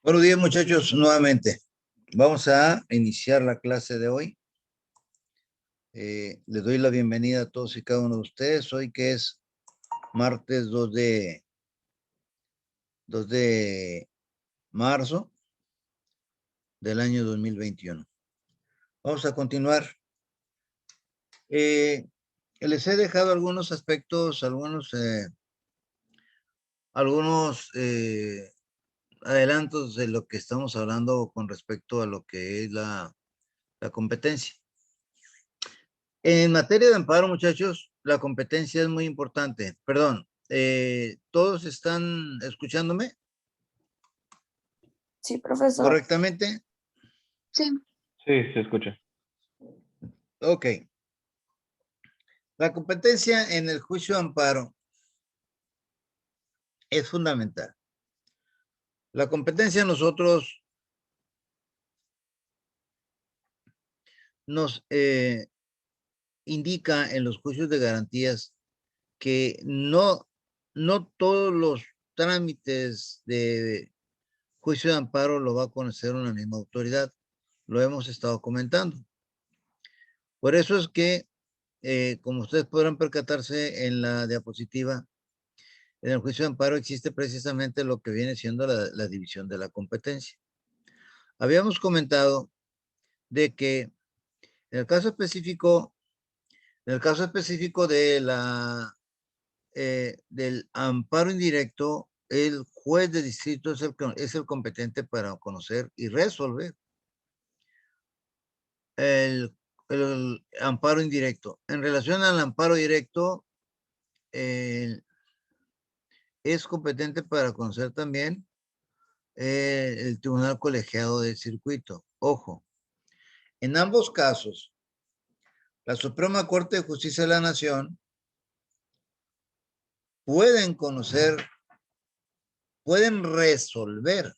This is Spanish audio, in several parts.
Buenos días, muchachos, nuevamente. Vamos a iniciar la clase de hoy. Les doy la bienvenida a todos y cada uno de ustedes. Hoy que es martes 2 de marzo del año 2021. Vamos a continuar. Les he dejado algunos aspectos, algunos adelantos de lo que estamos hablando con respecto a lo que es la competencia. En materia de amparo, muchachos, la competencia es muy importante. Perdón, ¿todos están escuchándome Sí, profesor. correctamente? Sí. Sí, se escucha. Ok. La competencia en el juicio de amparo es fundamental. La competencia nosotros nos indica en los juicios de garantías que no todos los trámites de juicio de amparo lo va a conocer una misma autoridad. Lo hemos estado comentando. Por eso es que, como ustedes podrán percatarse en la diapositiva, en el juicio de amparo existe precisamente lo que viene siendo la división de la competencia. Habíamos comentado de que en el caso específico de del amparo indirecto, el juez de distrito es el competente para conocer y resolver el amparo indirecto. En relación al amparo directo, es competente para conocer también el Tribunal Colegiado del Circuito. Ojo, en ambos casos, la Suprema Corte de Justicia de la Nación pueden resolver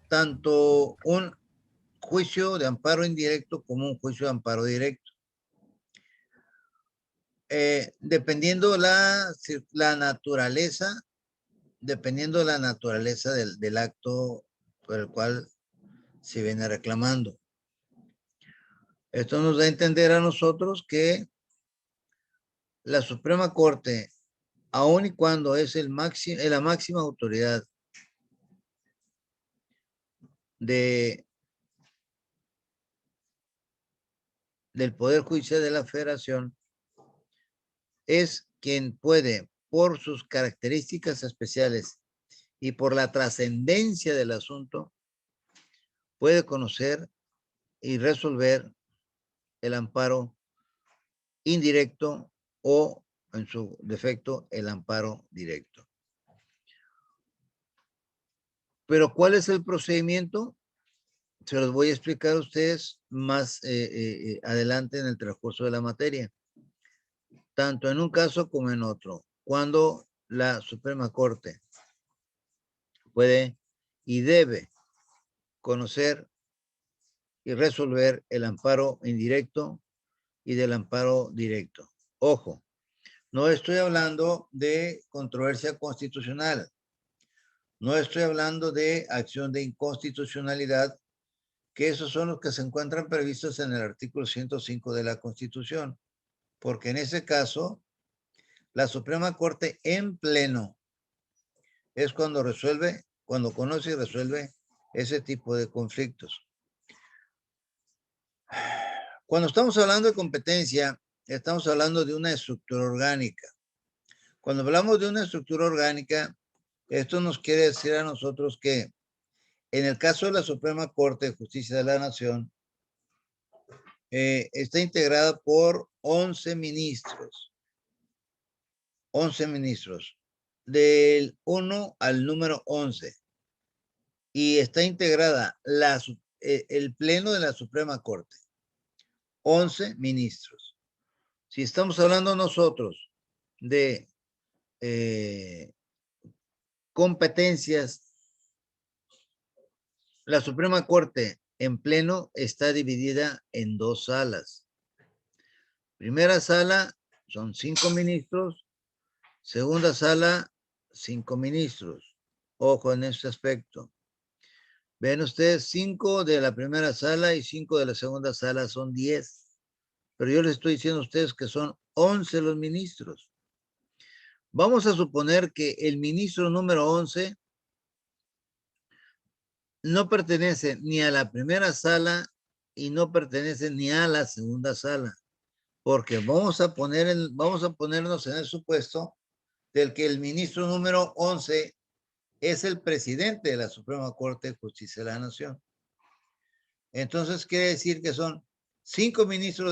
tanto un juicio de amparo indirecto como un juicio de amparo directo. Dependiendo la naturaleza, del acto por el cual se viene reclamando. Esto nos da a entender a nosotros que la Suprema Corte, aun y cuando es la máxima autoridad del Poder Judicial de la Federación, es quien puede, por sus características especiales y por la trascendencia del asunto, puede conocer y resolver el amparo indirecto o, en su defecto, el amparo directo. Pero ¿cuál es el procedimiento? Se los voy a explicar a ustedes más adelante en el transcurso de la materia, tanto en un caso como en otro. Cuando la Suprema Corte puede y debe conocer y resolver el amparo indirecto y del amparo directo. Ojo, no estoy hablando de controversia constitucional. No estoy hablando de acción de inconstitucionalidad, que esos son los que se encuentran previstos en el artículo 105 de la Constitución, porque en ese caso, la Suprema Corte en pleno es cuando conoce y resuelve ese tipo de conflictos. Cuando estamos hablando de competencia, estamos hablando de una estructura orgánica. Cuando hablamos de una estructura orgánica, esto nos quiere decir a nosotros que en el caso de la Suprema Corte de Justicia de la Nación, está integrada por 11 ministros. 11 ministros, del 1 al número 11. Y está integrada el Pleno de la Suprema Corte. 11 ministros. Si estamos hablando nosotros de competencias, la Suprema Corte en pleno está dividida en dos salas. Primera sala son 5 ministros. Segunda sala, 5 ministros. Ojo en este aspecto. Ven ustedes, 5 de la primera sala y 5 de la segunda sala son 10. Pero yo les estoy diciendo a ustedes que son 11 los ministros. Vamos a suponer que el ministro número 11 no pertenece ni a la primera sala y no pertenece ni a la segunda sala. Porque vamos a ponernos en el supuesto del que el ministro número 11 es el presidente de la Suprema Corte de Justicia de la Nación. Entonces quiere decir que son 5 ministros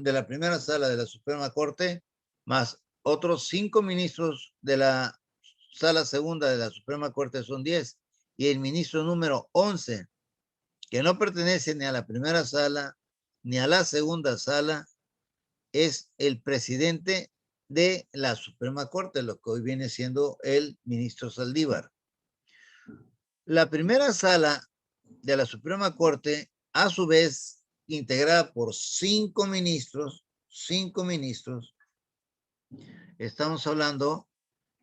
de la primera sala de la Suprema Corte, más otros 5 ministros de la sala segunda de la Suprema Corte, son 10. Y el ministro número 11, que no pertenece ni a la primera sala ni a la segunda sala, es el presidente de la Suprema Corte, lo que hoy viene siendo el ministro Saldívar. La primera sala de la Suprema Corte, a su vez, integrada por 5 ministros, estamos hablando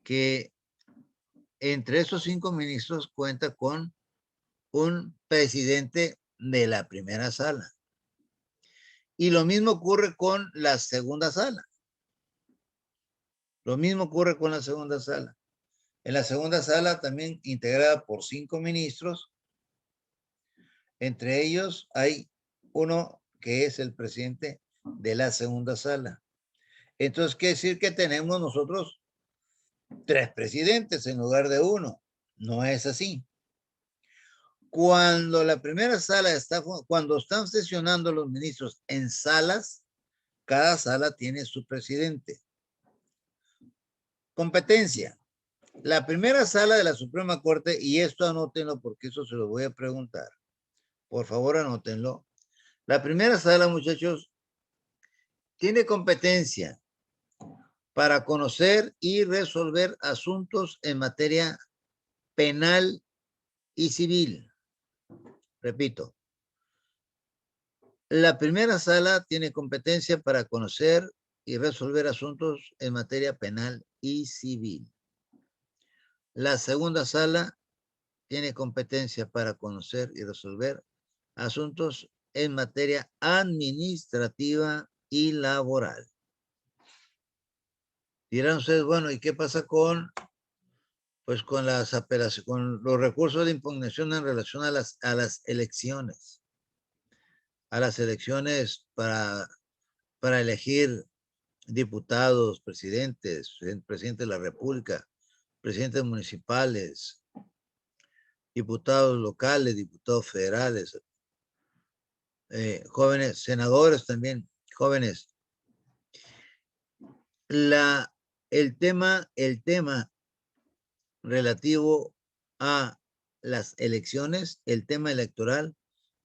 que entre esos 5 ministros cuenta con un presidente de la primera sala. Y lo mismo ocurre con la segunda sala. En la segunda sala, también integrada por 5 ministros, entre ellos hay uno que es el presidente de la segunda sala. Entonces, quiere decir que tenemos nosotros 3 presidentes en lugar de 1. No es así. Cuando la primera sala cuando están sesionando los ministros en salas, cada sala tiene su presidente. Competencia. La primera sala de la Suprema Corte, y esto anótenlo porque eso se lo voy a preguntar. Por favor, anótenlo. La primera sala, muchachos, tiene competencia para conocer y resolver asuntos en materia penal y civil. Repito, la primera sala tiene competencia para conocer y resolver asuntos en materia penal y civil. La segunda sala tiene competencia para conocer y resolver asuntos en materia administrativa y laboral. Dirán ustedes, bueno, ¿y qué pasa con las apelaciones, con los recursos de impugnación en relación a las elecciones? A las elecciones para elegir diputados, presidentes, presidente de la República, presidentes municipales, diputados locales, diputados federales, jóvenes, senadores también, jóvenes. El tema relativo a las elecciones, el tema electoral,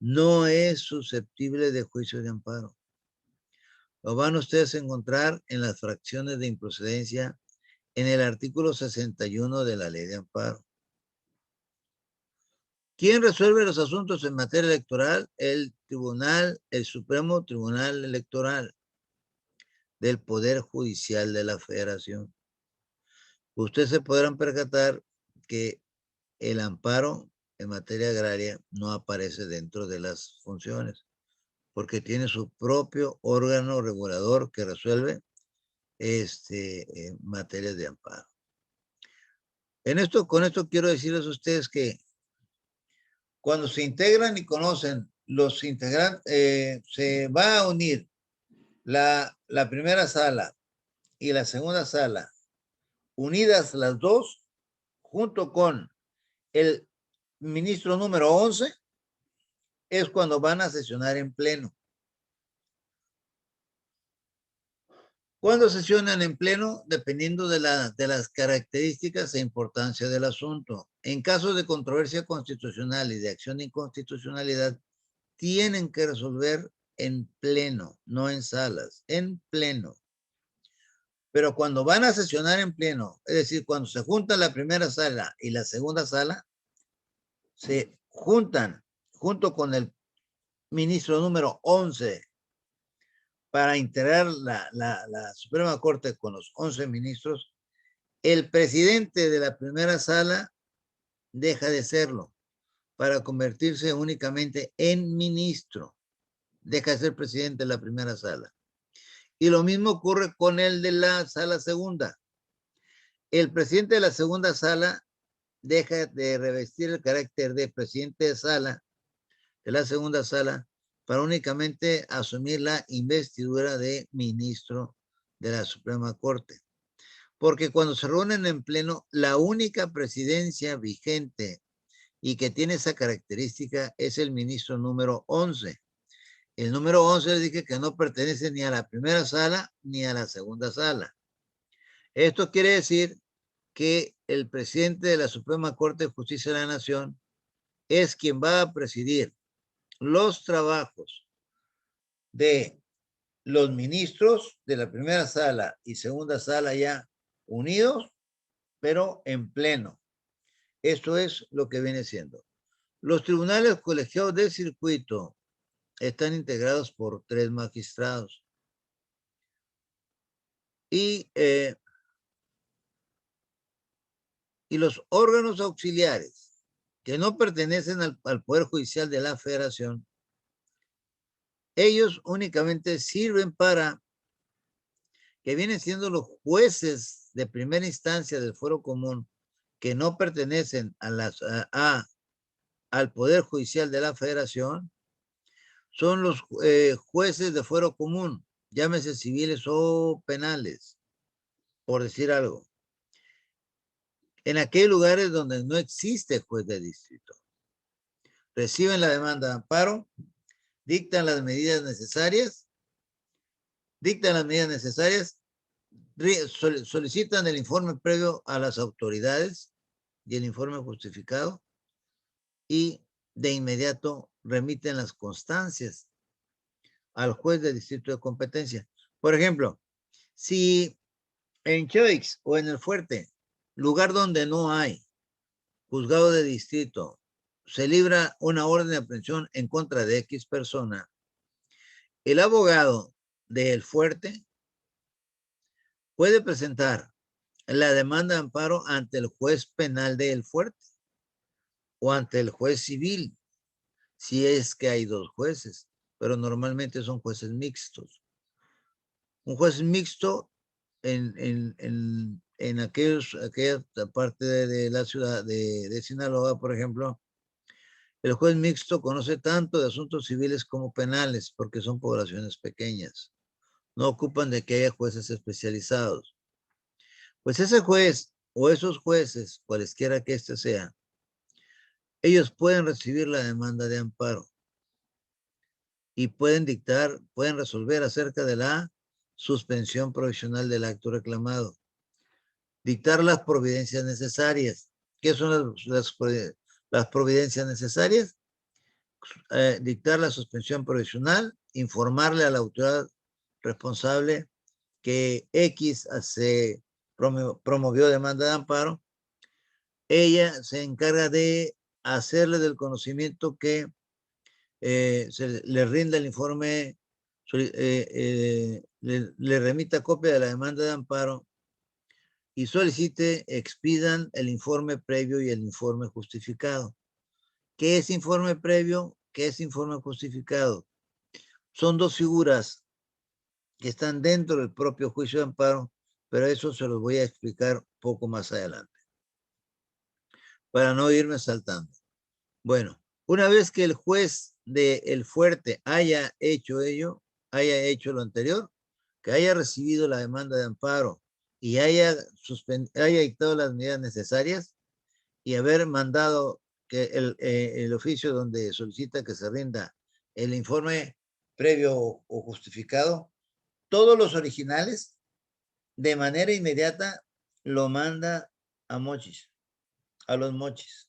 no es susceptible de juicio de amparo. Lo van ustedes a encontrar en las fracciones de improcedencia en el artículo 61 de la Ley de Amparo. ¿Quién resuelve los asuntos en materia electoral? El Supremo Tribunal Electoral del Poder Judicial de la Federación. Ustedes se podrán percatar que el amparo en materia agraria no aparece dentro de las funciones, porque tiene su propio órgano regulador que resuelve materias de amparo. Con esto quiero decirles a ustedes que cuando se integran y conocen los integrantes, se va a unir la primera sala y la segunda sala, unidas las dos, junto con el ministro número 11, es cuando van a sesionar en pleno. ¿Cuándo sesionan en pleno? Dependiendo de las características e importancia del asunto. En caso de controversia constitucional y de acción de inconstitucionalidad, tienen que resolver en pleno, no en salas, en pleno. Pero cuando van a sesionar en pleno, es decir, cuando se juntan la primera sala y la segunda sala, se juntan junto con el ministro número 11 para integrar la Suprema Corte con los 11 ministros. El presidente de la primera sala deja de serlo, para convertirse únicamente en ministro. Deja de ser presidente de la primera sala. Y lo mismo ocurre con el de la sala segunda. El presidente de la segunda sala deja de revestir el carácter de presidente de sala, de la segunda sala, para únicamente asumir la investidura de ministro de la Suprema Corte. Porque cuando se reúnen en pleno, la única presidencia vigente y que tiene esa característica es el ministro número 11. El número 11 le dije que no pertenece ni a la primera sala ni a la segunda sala. Esto quiere decir que el presidente de la Suprema Corte de Justicia de la Nación es quien va a presidir los trabajos de los ministros de la primera sala y segunda sala ya unidos, pero en pleno. Esto es lo que viene siendo. Los tribunales colegiados de circuito están integrados por 3 magistrados. Y los órganos auxiliares que no pertenecen al Poder Judicial de la Federación, ellos únicamente sirven para que vienen siendo los jueces de primera instancia del fuero común que no pertenecen al Poder Judicial de la Federación, son los jueces de fuero común, llámese civiles o penales, por decir algo. En aquellos lugares donde no existe juez de distrito, reciben la demanda de amparo, dictan las medidas necesarias, solicitan el informe previo a las autoridades y el informe justificado y de inmediato remiten las constancias al juez de distrito de competencia. Por ejemplo, si en Choix o en El Fuerte, lugar donde no hay juzgado de distrito, se libra una orden de aprehensión en contra de X persona, el abogado de El Fuerte puede presentar la demanda de amparo ante el juez penal de El Fuerte o ante el juez civil, si es que hay 2 jueces, pero normalmente son jueces mixtos. Un juez mixto en aquella parte de la ciudad de Sinaloa, por ejemplo, el juez mixto conoce tanto de asuntos civiles como penales porque son poblaciones pequeñas. No ocupan de que haya jueces especializados. Pues ese juez o esos jueces, cualesquiera que éste sea, ellos pueden recibir la demanda de amparo y pueden resolver acerca de la suspensión provisional del acto reclamado. Dictar las providencias necesarias. ¿Qué son las providencias necesarias? Dictar la suspensión provisional, informarle a la autoridad responsable que X se promovió demanda de amparo. Ella se encarga de hacerle del conocimiento que se le rinda el informe, le remita copia de la demanda de amparo y solicite, expidan el informe previo y el informe justificado. ¿Qué es informe previo? ¿Qué es informe justificado? Son 2 figuras que están dentro del propio juicio de amparo, pero eso se los voy a explicar poco más adelante, para no irme saltando. Bueno, una vez que el juez de El Fuerte haya hecho lo anterior, que haya recibido la demanda de amparo y haya dictado las medidas necesarias y haber mandado que el oficio donde solicita que se rinda el informe previo o justificado, todos los originales, de manera inmediata, lo manda a Mochis, a los Mochis.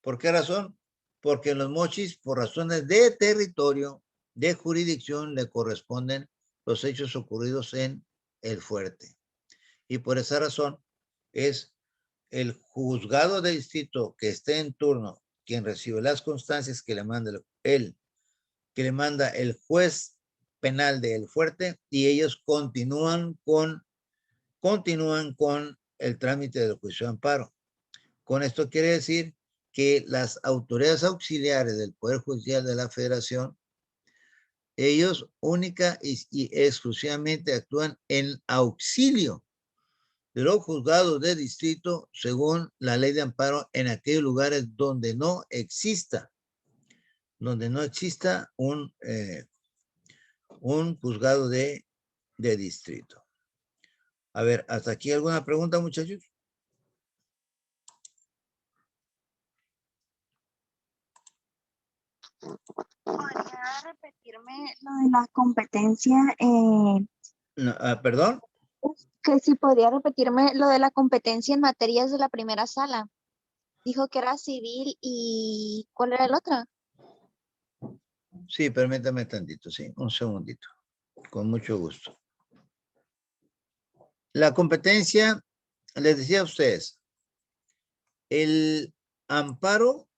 ¿Por qué razón? Porque en los Mochis, por razones de territorio, de jurisdicción, le corresponden los hechos ocurridos en El Fuerte. Y por esa razón es el juzgado de distrito que esté en turno quien recibe las constancias que le manda el juez penal de El Fuerte, y ellos continúan con el trámite del juicio de amparo. Con esto quiere decir que las autoridades auxiliares del Poder Judicial de la Federación, ellos única y exclusivamente actúan en auxilio de los juzgados de distrito según la ley de amparo en aquellos lugares donde no exista un juzgado de distrito. A ver, ¿hasta aquí alguna pregunta, muchachos? ¿Podría repetirme lo de la competencia? No, ¿perdón? Que si podría repetirme lo de la competencia en materias de la primera sala. Dijo que era civil y ¿cuál era el otro? Sí, permítame tantito, sí, un segundito. Con mucho gusto. La competencia, les decía a ustedes, el amparo,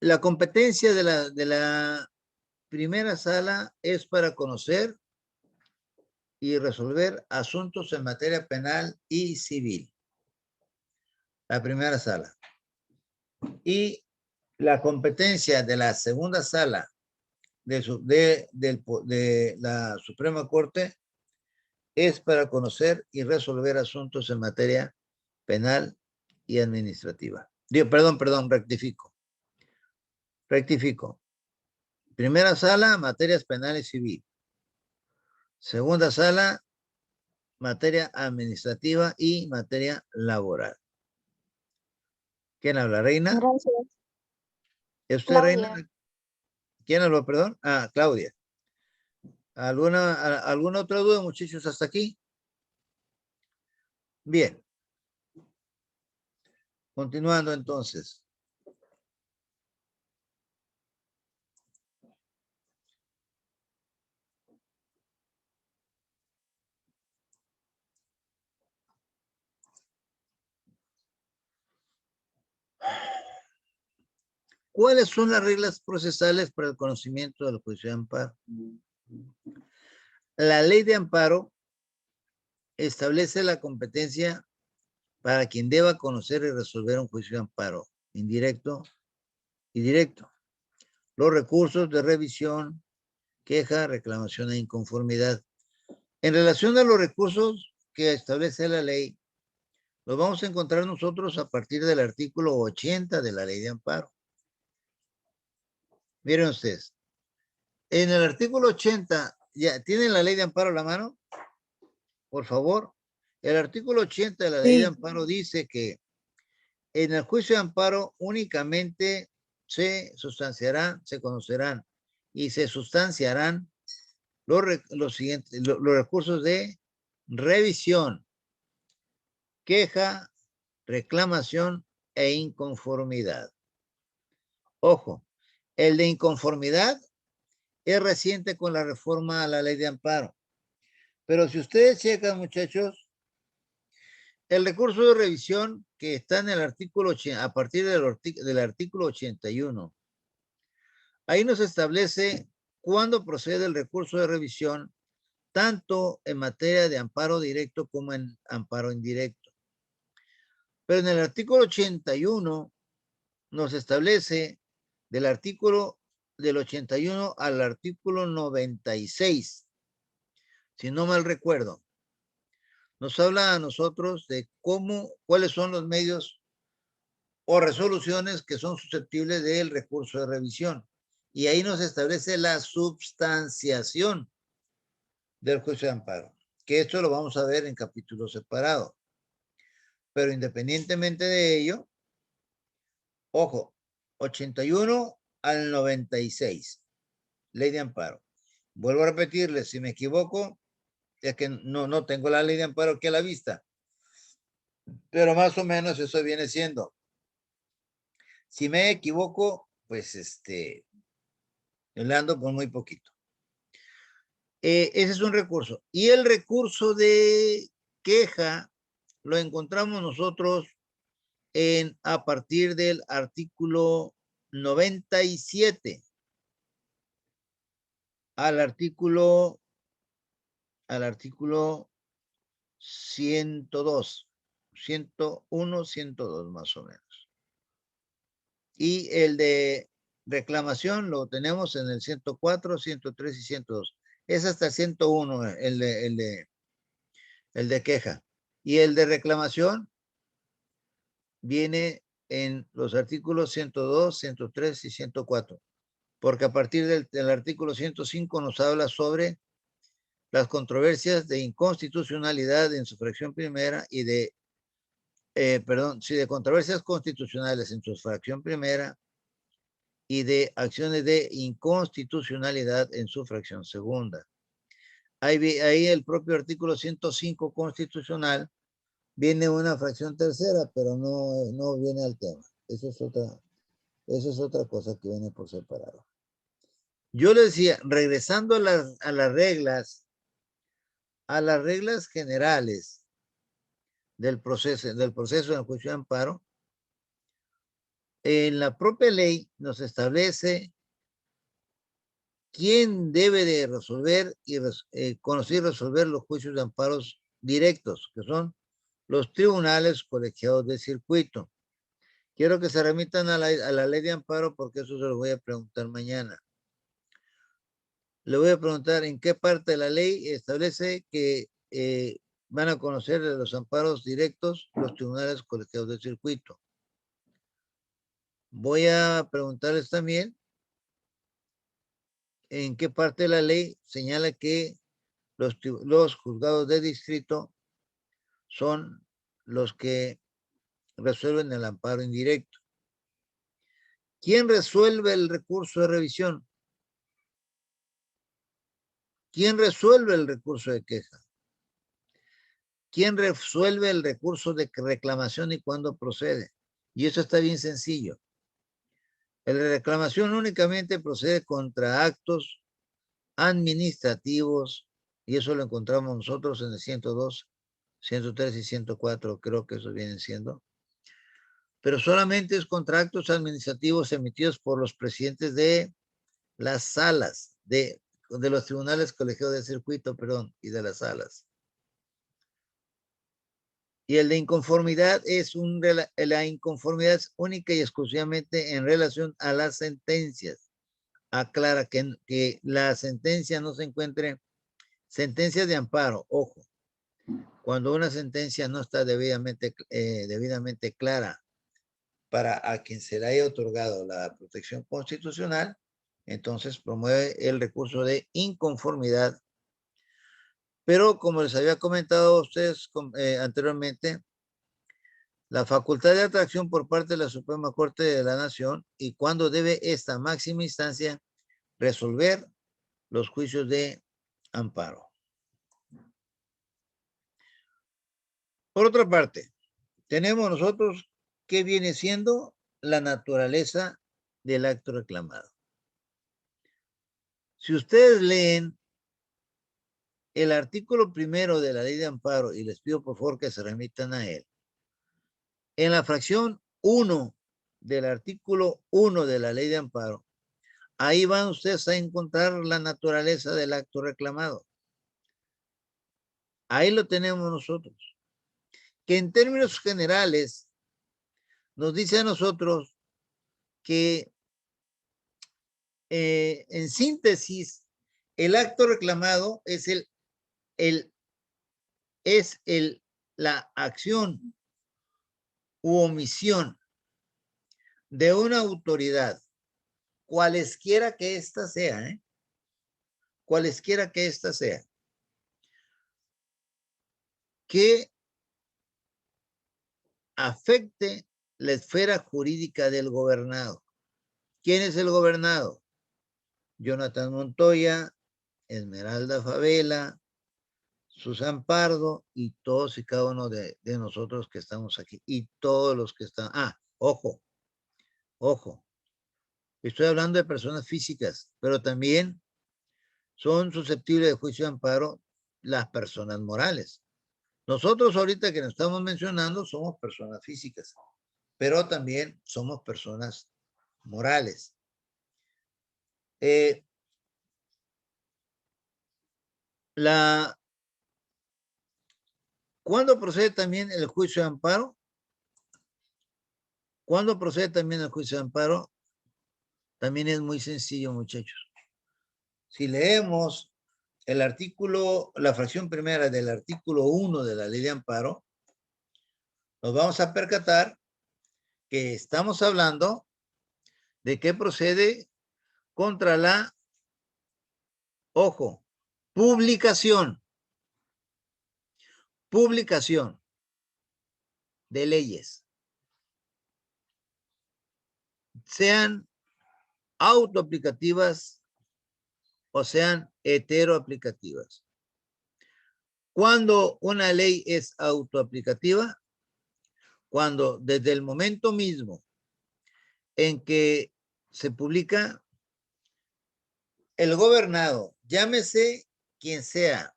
la competencia de la primera sala es para conocer y resolver asuntos en materia penal y civil. La primera sala. Y la competencia de la segunda sala de la Suprema Corte es para conocer y resolver asuntos en materia penal y administrativa. Perdón, rectifico. Primera sala, materias penales y civil. Segunda sala, materia administrativa y materia laboral. ¿Quién habla, Reina? Gracias. ¿Es usted, Claudia. Reina? ¿Quién habló, perdón? Ah, Claudia. ¿Alguna otra duda, muchachos, hasta aquí? Bien. Continuando entonces. ¿Cuáles son las reglas procesales para el conocimiento del juicio de amparo? La ley de amparo establece la competencia para quien deba conocer y resolver un juicio de amparo, indirecto y directo. Los recursos de revisión, queja, reclamación e inconformidad. En relación a los recursos que establece la ley, los vamos a encontrar nosotros a partir del artículo 80 de la ley de amparo. Miren ustedes, en el artículo 80, ¿ya tienen la ley de amparo a la mano? Por favor. El artículo 80 de la ley de amparo dice que en el juicio de amparo únicamente se conocerán y se sustanciarán los recursos de revisión, queja, reclamación e inconformidad. Ojo, el de inconformidad es reciente con la reforma a la ley de amparo. Pero si ustedes checan, muchachos, el recurso de revisión que está en el artículo, a partir del artículo 81, ahí nos establece cuándo procede el recurso de revisión, tanto en materia de amparo directo como en amparo indirecto. Pero en el artículo 81 nos establece del 81 al artículo 96, si no mal recuerdo. Nos habla a nosotros de cuáles son los medios o resoluciones que son susceptibles del recurso de revisión. Y ahí nos establece la substanciación del juicio de amparo, que esto lo vamos a ver en capítulos separados. Pero independientemente de ello, ojo, 81 al 96, ley de amparo. Vuelvo a repetirles, si me equivoco, es que no tengo la ley de amparo aquí a la vista. Pero más o menos eso viene siendo. Si me equivoco, pues le ando por muy poquito. Ese es un recurso. Y el recurso de queja lo encontramos nosotros a partir del artículo 97 al artículo 102, 101, 102 más o menos. Y el de reclamación lo tenemos en el 104, 103 y 102. Es hasta el 101 el de queja. Y el de reclamación viene en los artículos 102, 103 y 104. Porque a partir del artículo 105 nos habla sobre las controversias de inconstitucionalidad en su fracción primera y de, de controversias constitucionales en su fracción primera y de acciones de inconstitucionalidad en su fracción segunda. Ahí el propio artículo 105 constitucional viene una fracción tercera, pero no viene al tema. Eso es otra cosa que viene por separado. Yo le decía, regresando a las reglas generales del proceso del juicio de amparo, en la propia ley nos establece quién debe de resolver y conocer y resolver los juicios de amparos directos, que son los tribunales colegiados de circuito. Quiero que se remitan a la ley de amparo porque eso se lo voy a preguntar mañana. Le voy a preguntar en qué parte de la ley establece que van a conocer de los amparos directos los tribunales colegiados de circuito. Voy a preguntarles también en qué parte de la ley señala que los juzgados de distrito son los que resuelven el amparo indirecto. ¿Quién resuelve el recurso de revisión? ¿Quién resuelve el recurso de queja? ¿Quién resuelve el recurso de reclamación y cuándo procede? Y eso está bien sencillo. La reclamación únicamente procede contra actos administrativos, y eso lo encontramos nosotros en el 102, 103 y 104, creo que eso vienen siendo. Pero solamente es contra actos administrativos emitidos por los presidentes de las salas, de los tribunales colegiados de circuito, perdón, y de las salas. Y el de inconformidad la inconformidad es única y exclusivamente en relación a las sentencias. Aclara que la sentencia no se encuentre, sentencia de amparo, ojo, cuando una sentencia no está debidamente clara para a quien se le haya otorgado la protección constitucional, entonces promueve el recurso de inconformidad. Pero como les había comentado a ustedes anteriormente, la facultad de atracción por parte de la Suprema Corte de la Nación y cuando debe esta máxima instancia resolver los juicios de amparo. Por otra parte, tenemos nosotros qué viene siendo la naturaleza del acto reclamado. Si ustedes leen el artículo primero de la ley de amparo, y les pido por favor que se remitan a él, en la fracción 1 del artículo 1 de la ley de amparo, ahí van ustedes a encontrar la naturaleza del acto reclamado. Ahí lo tenemos nosotros. Que en términos generales nos dice a nosotros que en síntesis el acto reclamado es la acción u omisión de una autoridad, cualesquiera que ésta sea, cualesquiera que ésta sea, que afecte la esfera jurídica del gobernado. ¿Quién es el gobernado? Jonathan Montoya, Esmeralda Favela, Susan Pardo y todos y cada uno de nosotros que estamos aquí y todos los que están. Ojo, estoy hablando de personas físicas, pero también son susceptibles de juicio de amparo las personas morales. Nosotros ahorita que nos estamos mencionando somos personas físicas, pero también somos personas morales. La ¿Cuándo procede también el juicio de amparo? ¿Cuándo procede también el juicio de amparo? También es muy sencillo, muchachos. Si leemos el artículo, la fracción primera del artículo 1 de la ley de amparo, nos vamos a percatar que estamos hablando de que procede contra la, ojo, publicación de leyes, sean autoaplicativas o sean heteroaplicativas. Cuando una ley es autoaplicativa, cuando desde el momento mismo en que se publica, el gobernado, llámese quien sea,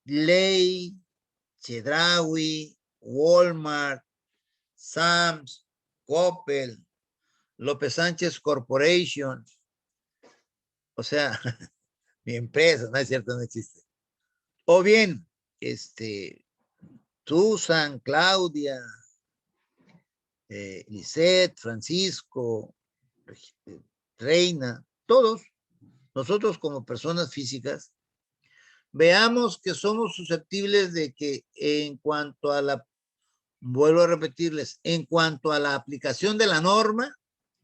Ley, Chedraui, Walmart, Sams, Coppel, López Sánchez Corporation, o sea, mi empresa, no es cierto, no existe. O bien, Susan, Claudia, Lisette, Francisco, Reina, todos nosotros como personas físicas, veamos que somos susceptibles de que en cuanto a la, vuelvo a repetirles, en cuanto a la aplicación de la norma,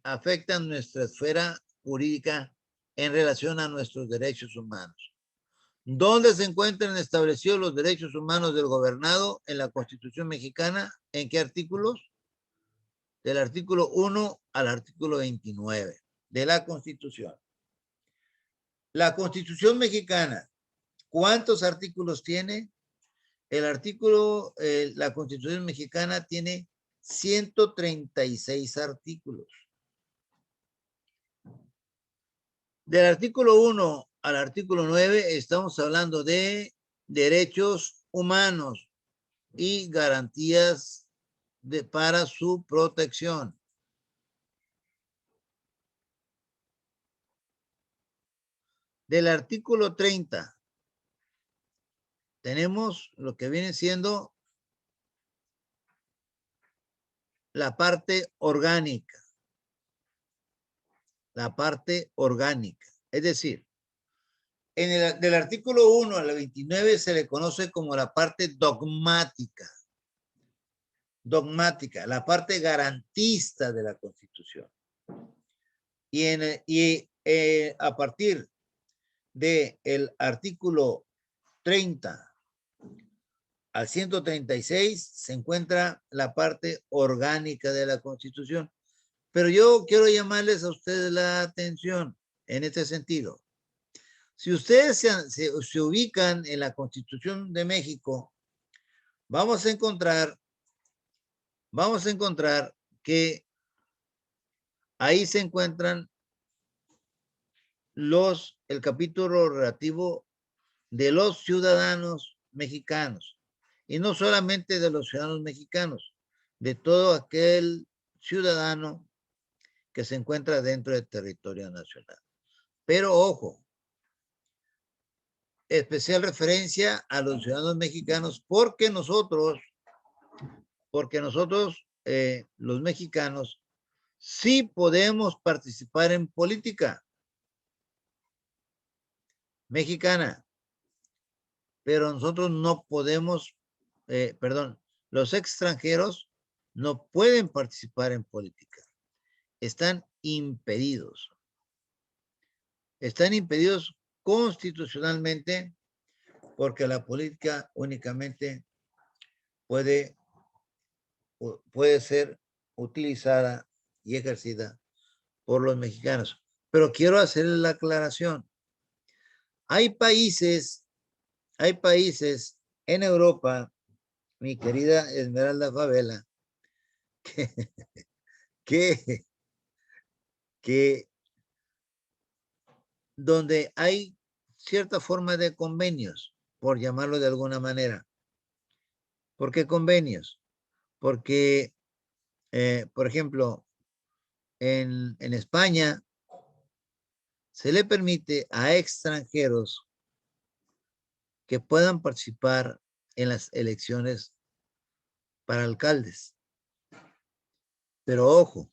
afectan nuestra esfera jurídica en relación a nuestros derechos humanos. ¿Dónde se encuentran establecidos los derechos humanos del gobernado en la Constitución mexicana? ¿En qué artículos? Del artículo 1 al artículo 29 de la Constitución. La Constitución mexicana, ¿cuántos artículos tiene? El artículo, la Constitución mexicana tiene 136 artículos. Del artículo 1 al artículo 9 estamos hablando de derechos humanos y garantías para su protección. Del artículo 30 tenemos lo que viene siendo la parte orgánica. La parte orgánica. Es decir, del artículo 1 al 29 se le conoce como la parte dogmática. Dogmática, la parte garantista de la Constitución. Y a partir del artículo 30 al 136 se encuentra la parte orgánica de la Constitución. Pero yo quiero llamarles a ustedes la atención en este sentido. Si ustedes se ubican en la Constitución de México, vamos a encontrar que ahí se encuentran el capítulo relativo de los ciudadanos mexicanos. Y no solamente de los ciudadanos mexicanos, de todo aquel ciudadano que se encuentra dentro del territorio nacional. Pero ojo, especial referencia a los ciudadanos mexicanos porque nosotros, los mexicanos, sí podemos participar en política mexicana, pero nosotros no podemos, los extranjeros no pueden participar en política. Están impedidos. Están impedidos constitucionalmente porque la política únicamente puede ser utilizada y ejercida por los mexicanos. Pero quiero hacerles la aclaración. Hay países en Europa, mi querida Esmeralda Favela, que donde hay cierta forma de convenios, por llamarlo de alguna manera. ¿Por qué convenios? Porque, por ejemplo, en España se le permite a extranjeros que puedan participar en las elecciones para alcaldes. Pero ojo,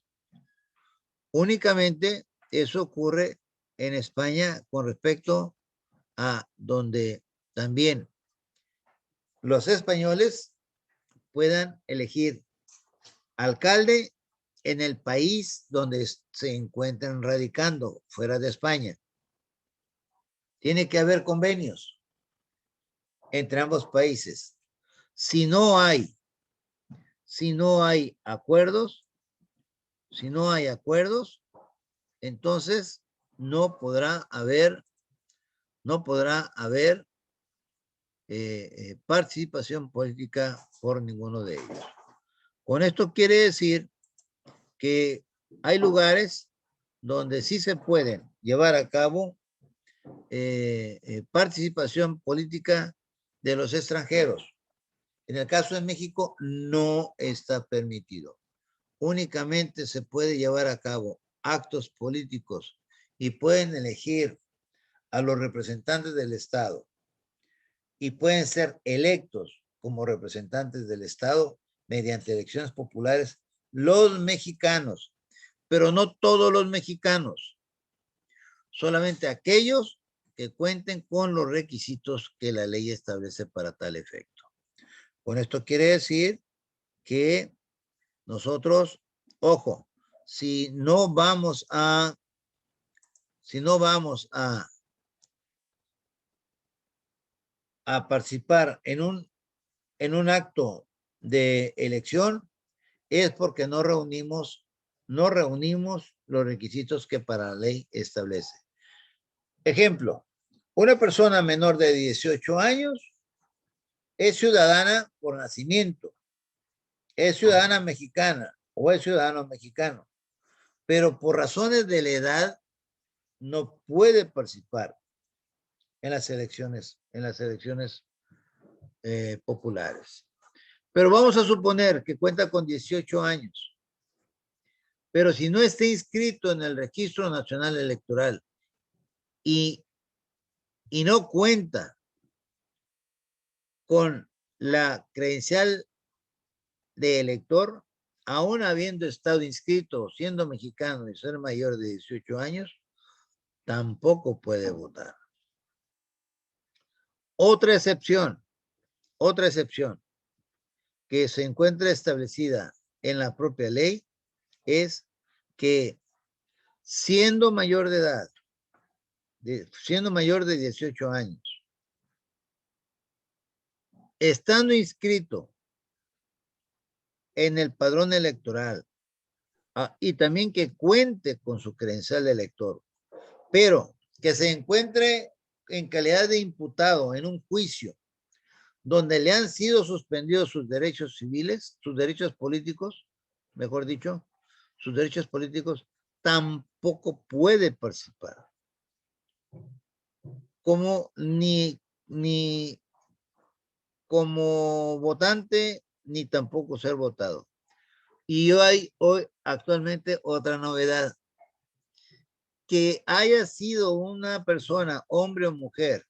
únicamente eso ocurre en España con respecto a donde también los españoles puedan elegir alcalde en el país donde se encuentran radicando, fuera de España. Tiene que haber convenios entre ambos países. Si no hay acuerdos, entonces no podrá haber participación política por ninguno de ellos. Con esto quiere decir que hay lugares donde sí se pueden llevar a cabo participación política de los extranjeros. En el caso de México no está permitido. Únicamente se puede llevar a cabo actos políticos y pueden elegir a los representantes del Estado y pueden ser electos como representantes del Estado mediante elecciones populares los mexicanos, pero no todos los mexicanos, solamente aquellos que cuenten con los requisitos que la ley establece para tal efecto. Con esto quiere decir que nosotros, ojo, si no vamos a participar en un acto de elección, es porque no reunimos los requisitos que para la ley establece. Ejemplo, una persona menor de 18 años es ciudadana por nacimiento, es ciudadana mexicana o es ciudadano mexicano, pero por razones de la edad no puede participar en las elecciones populares. Pero vamos a suponer que cuenta con 18 años, pero si no está inscrito en el Registro Nacional Electoral y no cuenta con la credencial de elector, aún habiendo estado inscrito, siendo mexicano y ser mayor de 18 años, tampoco puede votar. Otra excepción que se encuentra establecida en la propia ley es que siendo mayor de edad, siendo mayor de 18 años, estando inscrito en el padrón electoral y también que cuente con su credencial de elector, pero que se encuentre en calidad de imputado en un juicio donde le han sido suspendidos sus derechos civiles, sus derechos políticos, mejor dicho, sus derechos políticos, tampoco puede participar. Como ni como votante, ni tampoco ser votado. Y hay hoy actualmente otra novedad. Que haya sido una persona, hombre o mujer,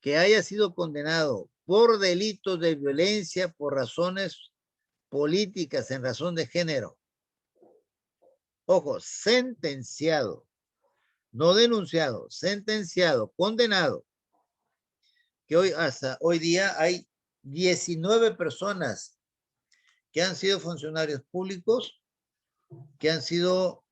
que haya sido condenado por delitos de violencia por razones políticas en razón de género. Ojo, sentenciado, no denunciado, sentenciado, condenado. Que hoy, hasta hoy día, hay 19 personas que han sido funcionarios públicos, que han sido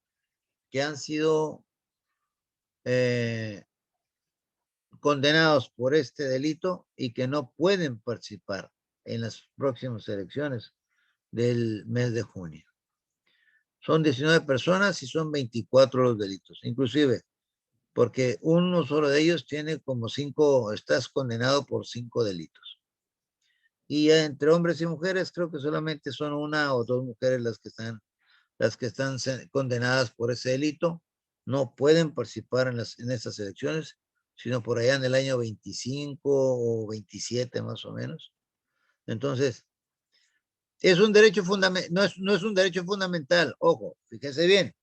condenados por este delito y que no pueden participar en las próximas elecciones del mes de junio. Son 19 personas y son 24 los delitos, inclusive porque uno solo de ellos tiene como 5, estás condenado por 5 delitos. Y entre hombres y mujeres creo que solamente son 1 o 2 mujeres las que están condenadas por ese delito. No pueden participar en estas elecciones, sino por allá en el año 25 o 27 más o menos. Entonces, es un derecho fundamental, no es un derecho fundamental, ojo, fíjense bien,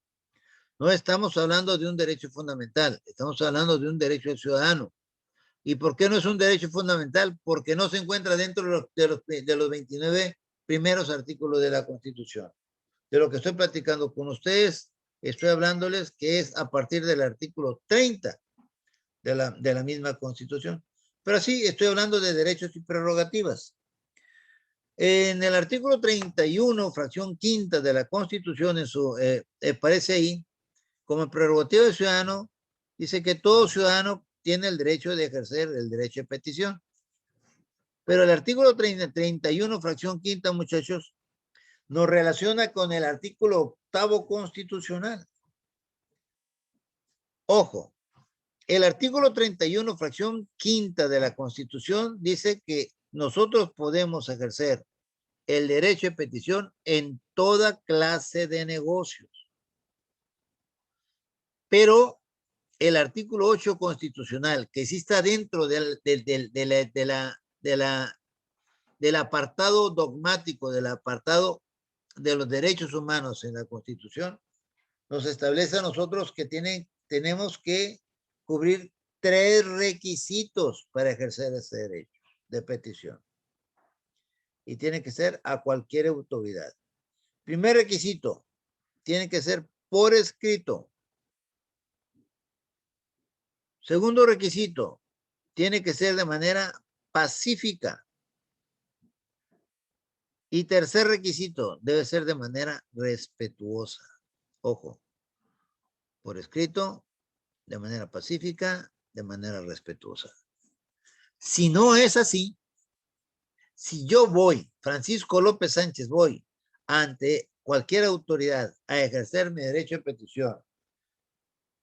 no estamos hablando de un derecho fundamental, estamos hablando de un derecho del ciudadano. ¿Y por qué no es un derecho fundamental? Porque no se encuentra dentro de los 29 primeros artículos de la Constitución. De lo que estoy platicando con ustedes, estoy hablándoles que es a partir del artículo 30 de la misma Constitución. Pero sí, estoy hablando de derechos y prerrogativas. En el artículo 31, fracción quinta de la Constitución, aparece ahí, como prerrogativa del ciudadano, dice que todo ciudadano tiene el derecho de ejercer el derecho de petición. Pero el artículo 31, fracción quinta, muchachos, nos relaciona con el artículo 8 constitucional. Ojo, el artículo 31, fracción quinta de la Constitución dice que nosotros podemos ejercer el derecho de petición en toda clase de negocios. Pero el artículo 8 constitucional, que sí está dentro del apartado dogmático, del apartado de los derechos humanos en la Constitución, nos establece a nosotros que tenemos que cubrir 3 requisitos para ejercer ese derecho de petición. Y tiene que ser a cualquier autoridad. Primer requisito, tiene que ser por escrito. Segundo requisito, tiene que ser de manera pacífica. Y tercer requisito, debe ser de manera respetuosa. Ojo, por escrito, de manera pacífica, de manera respetuosa. Si no es así, si yo voy, Francisco López Sánchez, voy ante cualquier autoridad a ejercer mi derecho de petición,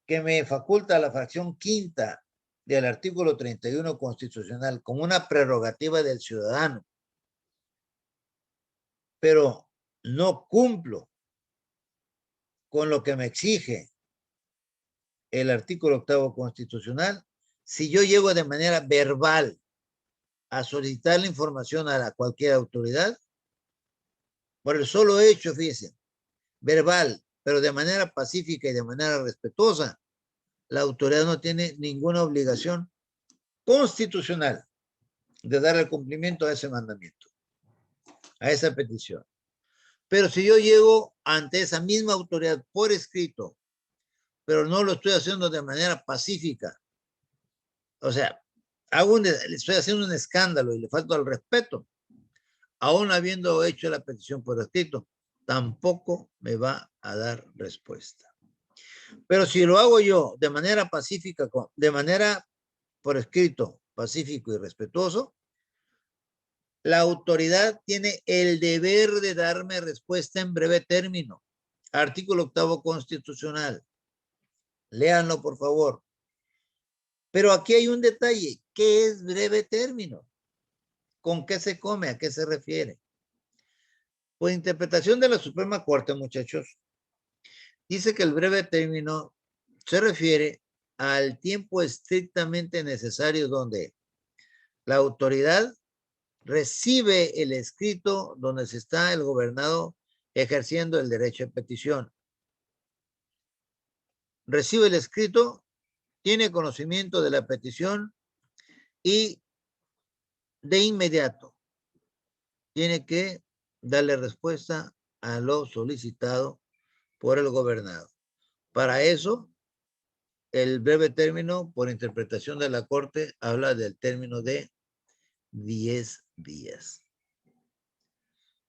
que me faculta la fracción quinta del artículo 31 constitucional como una prerrogativa del ciudadano, pero no cumplo con lo que me exige el artículo 8 constitucional, si yo llego de manera verbal a solicitar la información a cualquier autoridad, por el solo hecho, fíjense, verbal, pero de manera pacífica y de manera respetuosa, la autoridad no tiene ninguna obligación constitucional de dar el cumplimiento a ese mandamiento, a esa petición. Pero si yo llego ante esa misma autoridad por escrito, pero no lo estoy haciendo de manera pacífica, o sea, le estoy haciendo un escándalo y le falto al respeto, aún habiendo hecho la petición por escrito, tampoco me va a dar respuesta. Pero si lo hago yo de manera pacífica, de manera por escrito, pacífico y respetuoso, la autoridad tiene el deber de darme respuesta en breve término. Artículo 8 constitucional. Léanlo, por favor. Pero aquí hay un detalle. ¿Qué es breve término? ¿Con qué se come? ¿A qué se refiere? Por interpretación de la Suprema Corte, muchachos, dice que el breve término se refiere al tiempo estrictamente necesario donde la autoridad recibe el escrito donde se está el gobernado ejerciendo el derecho de petición. Recibe el escrito, tiene conocimiento de la petición y de inmediato tiene que darle respuesta a lo solicitado por el gobernado. Para eso, el breve término, por interpretación de la Corte, habla del término de 10 días.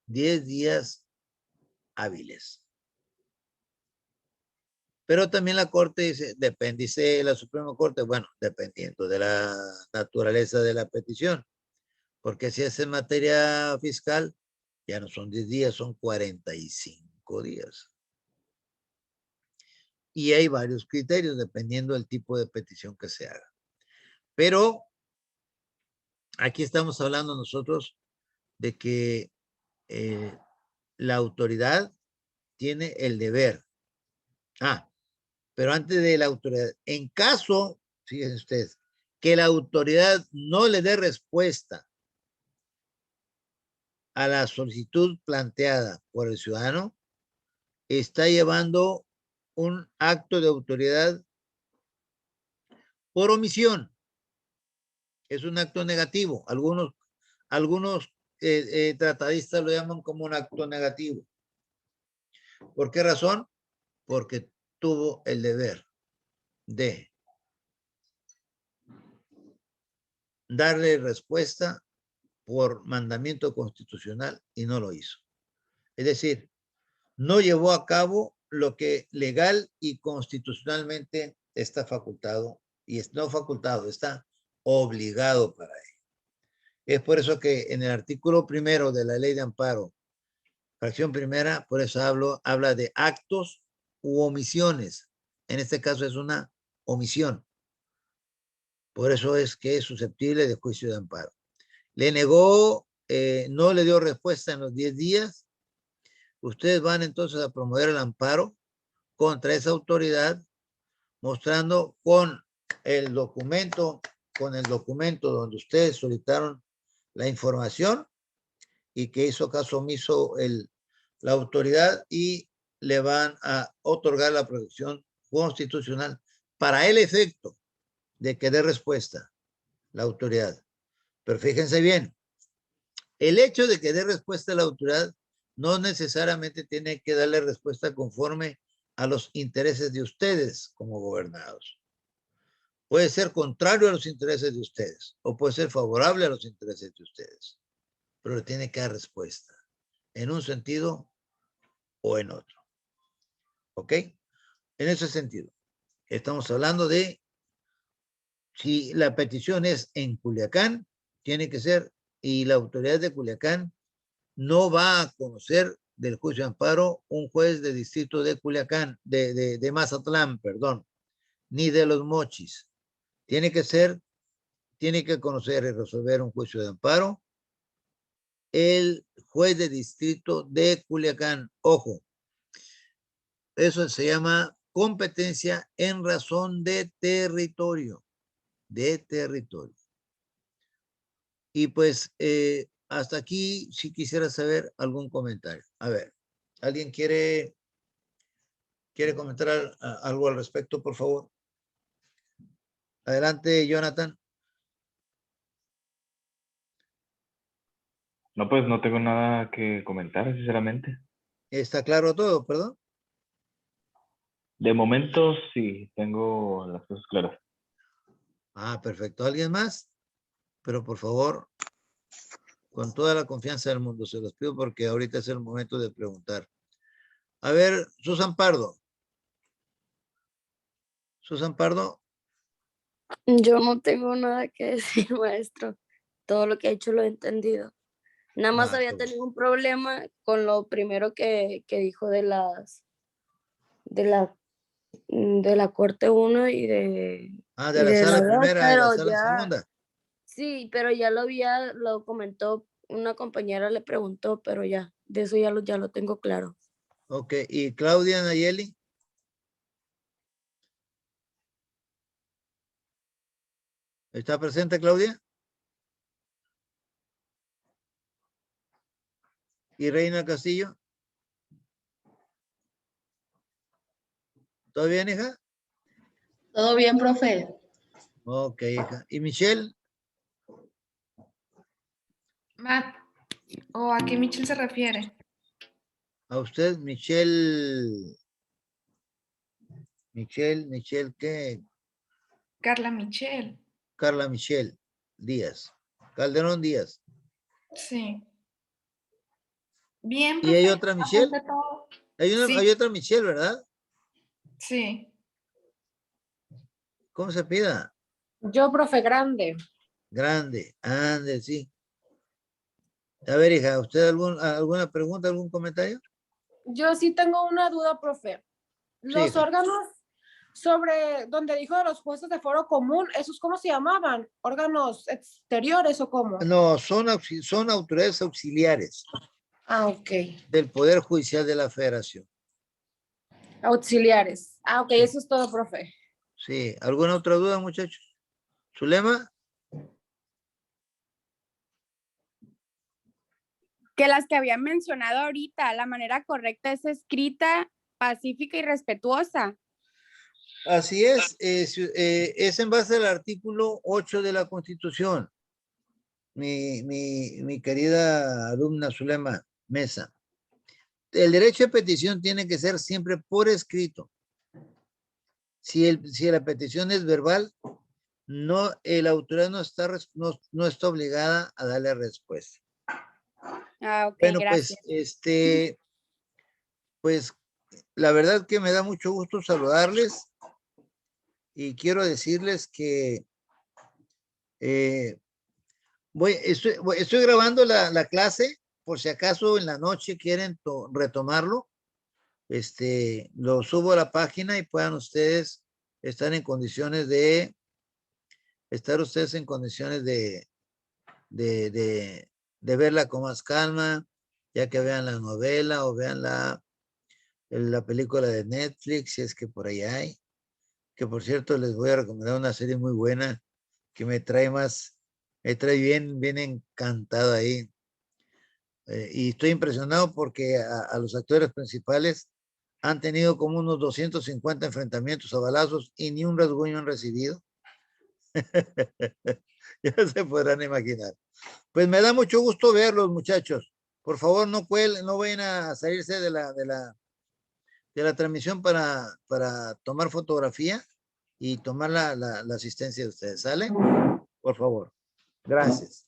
10 días hábiles. Pero también la Corte dice, dice la Suprema Corte, bueno, dependiendo de la naturaleza de la petición, porque si es en materia fiscal, ya no son 10 días, son 45 días. Y hay varios criterios dependiendo del tipo de petición que se haga. Pero aquí estamos hablando nosotros de que la autoridad tiene el deber. Pero antes de la autoridad, en caso, fíjense ustedes, que la autoridad no le dé respuesta a la solicitud planteada por el ciudadano, está llevando un acto de autoridad por omisión. Es un acto negativo. Algunos tratadistas lo llaman como un acto negativo. ¿Por qué razón? Porque tuvo el deber de darle respuesta por mandamiento constitucional y no lo hizo. Es decir, no llevó a cabo lo que legal y constitucionalmente está facultado, y no facultado, está obligado para ello. Es por eso que en el artículo primero de la ley de amparo, fracción primera, por eso habla de actos u omisiones. En este caso es una omisión. Por eso es que es susceptible de juicio de amparo. Le negó, no le dio respuesta en los 10 días. Ustedes van entonces a promover el amparo contra esa autoridad, mostrando con el documento donde ustedes solicitaron la información y que hizo caso omiso la autoridad, y le van a otorgar la protección constitucional para el efecto de que dé respuesta la autoridad. Pero fíjense bien, el hecho de que dé respuesta a la autoridad no necesariamente tiene que darle respuesta conforme a los intereses de ustedes como gobernados. Puede ser contrario a los intereses de ustedes o puede ser favorable a los intereses de ustedes, pero le tiene que dar respuesta en un sentido o en otro. ¿Ok? En ese sentido, estamos hablando de si la petición es en Culiacán, tiene que ser, y la autoridad de Culiacán no va a conocer del juicio de amparo un juez de distrito de Culiacán, de Mazatlán, perdón, ni de Los Mochis. Tiene que conocer y resolver un juicio de amparo el juez de distrito de Culiacán. Ojo, eso se llama competencia en razón de territorio. Y pues hasta aquí si quisiera saber algún comentario. A ver, ¿alguien quiere comentar algo al respecto, por favor? Adelante, Jonathan. No, pues no tengo nada que comentar, sinceramente. ¿Está claro todo, perdón? De momento sí, tengo las cosas claras. Ah, perfecto. ¿Alguien más? Pero por favor, con toda la confianza del mundo, se los pido porque ahorita es el momento de preguntar. A ver, Susan Pardo. Susan Pardo. Yo no tengo nada que decir, maestro. Todo lo que ha hecho lo he entendido. Nada más había tenido un problema con lo primero que dijo de la Corte 1 y de De la sala primera y la sala segunda. Sí, pero ya lo comentó, una compañera le preguntó, pero ya, de eso ya lo tengo claro. Ok, ¿y Claudia Nayeli? ¿Está presente, Claudia? ¿Y Reina Castillo? ¿Todo bien, hija? Todo bien, profe. Ok, hija. ¿Y Michelle? Matt, ¿o a qué Michelle se refiere? A usted, Michelle. Michelle, ¿qué? Carla Michelle. Carla Michelle Díaz. Calderón Díaz. Sí. Bien, ¿Y hay profe. otra Michelle? Apunté todo. Hay Sí. otra Michelle, ¿verdad? Sí. ¿Cómo se pida? Yo, profe, grande. Grande. Ande, sí. A ver, hija, ¿usted alguna pregunta, algún comentario? Yo sí tengo una duda, profe. Los hija. órganos sobre donde dijo de los jueces de foro común, ¿esos cómo se llamaban? ¿Órganos exteriores o cómo? No, son autoridades auxiliares Ah, ok. del Poder Judicial de la Federación. Auxiliares. Ah, ok, Sí. eso es todo, profe. Sí. ¿Alguna otra duda, muchachos? ¿Zulema? Que las que habían mencionado ahorita, la manera correcta es escrita, pacífica y respetuosa. Así es, es en base al artículo 8 de la Constitución, mi querida alumna Zulema Mesa. El derecho de petición tiene que ser siempre por escrito. Si la petición es verbal, no, la autoridad no está obligada a darle respuesta. Ah, ok, Bueno, gracias. pues la verdad que me da mucho gusto saludarles y quiero decirles que estoy grabando la clase por si acaso en la noche quieren retomarlo. Lo subo a la página y puedan ustedes estar en condiciones de verla con más calma, ya que vean la novela o vean la película de Netflix, si es que por ahí hay. Que por cierto, les voy a recomendar una serie muy buena que me trae bien encantado ahí. Y estoy impresionado porque a los actores principales han tenido como unos 250 enfrentamientos a balazos y ni un rasguño han recibido. Ya se podrán imaginar. Pues me da mucho gusto verlos, muchachos. Por favor, no vayan a salirse de la transmisión para tomar fotografía y tomar la asistencia de ustedes. ¿Sale? Por favor. Gracias.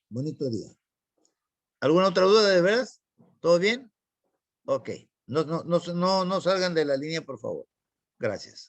Bonito día. ¿Alguna otra duda de veras? ¿Todo bien? Ok. No salgan de la línea, por favor. Gracias.